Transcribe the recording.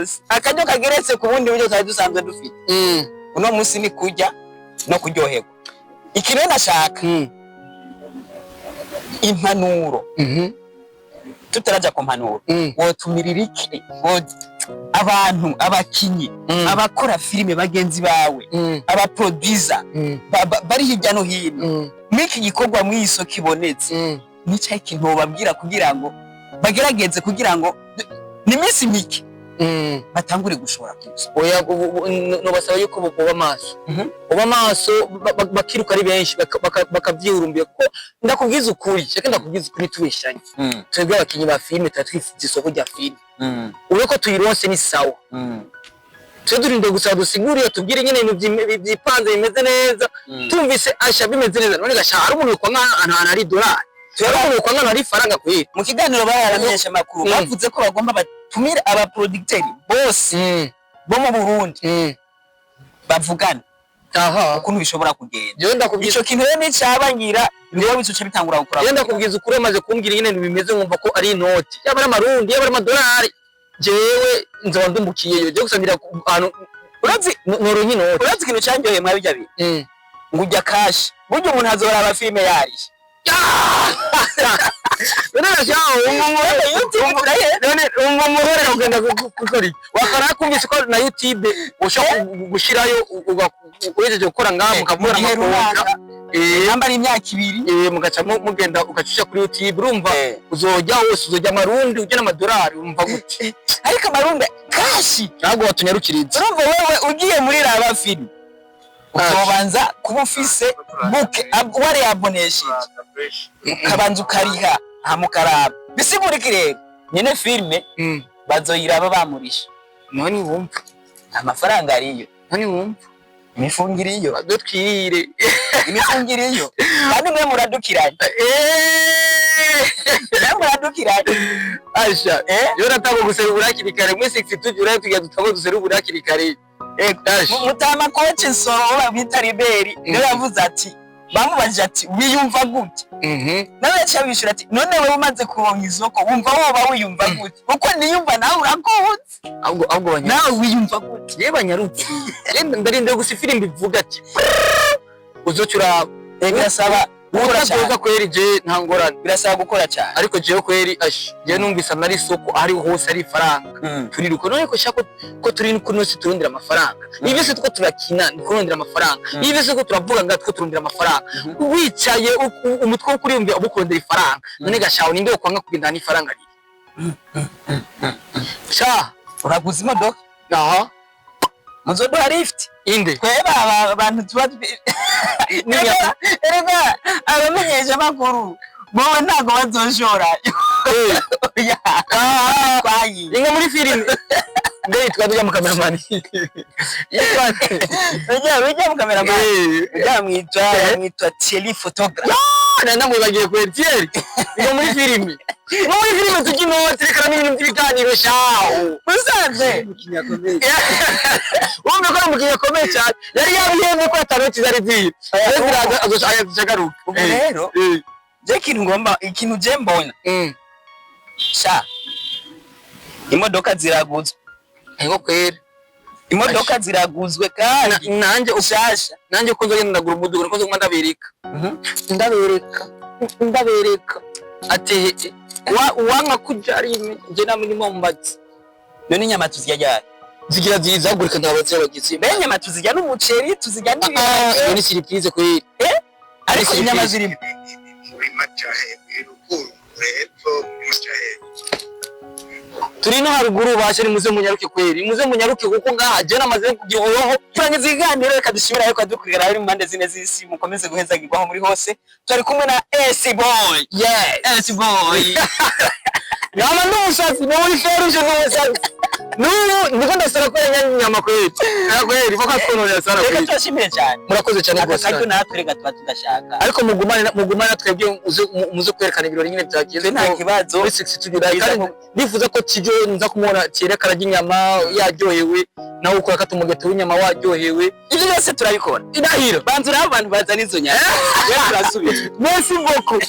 kose akaryo kageretse ku bundi buryo twari dusanzwe dufite uno munsi ni kujya no kuryoherwa ikintu nashaka impanuro tutaraja ku mpanuro wotumirira iki abantu abakinyi abakora filime bagenzi bawe aba producer bari hirya no hino miki gikorwa mwiso kibonetse nica ikintu babwira kugira ngo bagerageze kugira ngo ni misi miki batangure gushora kuza oya no basaba yuko uba maso bakiruka ari benshi bakavyirumbiye ko ndakubwiza ukuri cyake ndakubwiza ukuri tubeshanye twebwe abakinyi ba filime tatwifite isoko rya filime ureko tuyironse ni sawa twe durinde gusa dusiguriye tubwire nyene ibintu byipanze bimeze neza tumvise asha bimeze neza none gasha hari umuntu kwa nkana ari dollar twebwe kwa nkana ari faranga kwe mu kiganiro baramenyesha makuru bavuze ko bagomba batumira aba producteur bose bo mu Burundi bavugana ukuntu bishobora kugenda je ndakubwiza ico kintu rero nicabangira niyo bizuce bitangura gukora je ndakubwiza ukuri amaze kumbwira nyene bimeze nkumva ko ari inoti yaba ari amarundi yaba ari amadolari jewe nzoba ndumbukiyeyo je gusambira ahantu urazi noro nyine urazi ikintu cyanjoye mwa bijya bi ngujya cash buryo umuntu azora aba filime yari umuhore ugenda gukora wakara kumvise ko na YouTube ushaka gushirayo ugejeje gukora ngaho mukavura amakonga namba ari imyaka 2 mugaca mugenda ugacisha kuri YouTube urumva uzojya wose uzojya amarundi ujye n'amadolari umva gute ariko amarundi kashi ntabwo watunyarukiriza urumva wewe ugiye muri raba film uzobanza kuba ufise book wari abonesheje ukabanza ukariha hamukaraba bisigurike rero nyene filme bazoyiraba bamurisha none wumva amafaranga ariyo none wumva imifungiriyo badutwire imifungiriyo kandi mwe muradukiranye muradukiranye asha yo natako guserubura kirikare mwe 62 uraye tugiye dutako duserubura kirikare mutama coach nsoro bita Liberi niwe yavuze ati bamubajije ati wiyumva gute nawe yacabishura ati none wowe umaze kuronka izoko wumva woba wiyumva gute uko niyumva nawe urakutse ahubwo banya nawe wiyumva gute yeba nyarutse ndarinde gusifira mbivuga ati uzocura birasaba gukora cyane kweri je ntangorane birasaba gukora cyane ariko jewe kweri ashi je numvisa nari soko ari hose ari faranga turiruko none ko shako ko turi kuno si turondira amafaranga nibe se tuko turakina kurondira amafaranga nibe se ko turavuga ngatwo turondira amafaranga wicaye umutwe wo kuriyumvira ubukurondira ifaranga none gashaho ninde kwanga kugenda ifaranga riri sha uraguze imodoka aha muzodoha lift inde kweba abantu tuba erega abamenyesha makuru bowe ntago bazoshora kwayi inga muri filime ndeye twaduja mu cameraman ujya mu cameraman mwitwa Thierry photographe nanda mubagiye kwera Thierry inga muri filime tukino tirekana n'ibintu by'ibiganiro shaho musanze wumve ko mukinya komeye cyane yari yabiyemye ko ataroti zari ziye azagaruka rero je kintu ngomba ikintu je mbona sha imodoka ziraguzwe ego kwera imodoka ziraguzwe kandi nanje ushasha nanje uko nzogenda ndagura umudugo niko ngomba ndabereka ati wanga kujari je na minimum mbazi none inyama tuzijya ryari zigira zizagurika ndabaze bagize be inyama tuzijya n'umuceri tuzijya n'ibiryo ni surprise kwera ariko inyama zirimo turi no haruguru bashe ni muze munyaruke kweri muze munyaruke kuko ngaha je namaze kugihoho turangiza iganiro reka dushimira yuko dukurira ari mu mpande zine z'isi mukomeze guhezagirwaho muri hose turi kumwe na S boy S boy nama n'umusazi no uri feruje n'umusazi ndiko ndasara ko nyama kweri kweri baka twonora sara kweri reka twashimire cyane murakoze cyane rwose kandi natwe reka tugashaka ariko mugumana twebwe muze kwerekana ibirori nyine byagize nta kibazo muri 62 kandi nifuza ko tijo nza kumubona cyerekana inyama yaryohewe nawe ukora katumugete w'inyama waryohewe ibyo byose turabikora idahiro banzura abantu bazana izo nyama turasubira merci beaucoup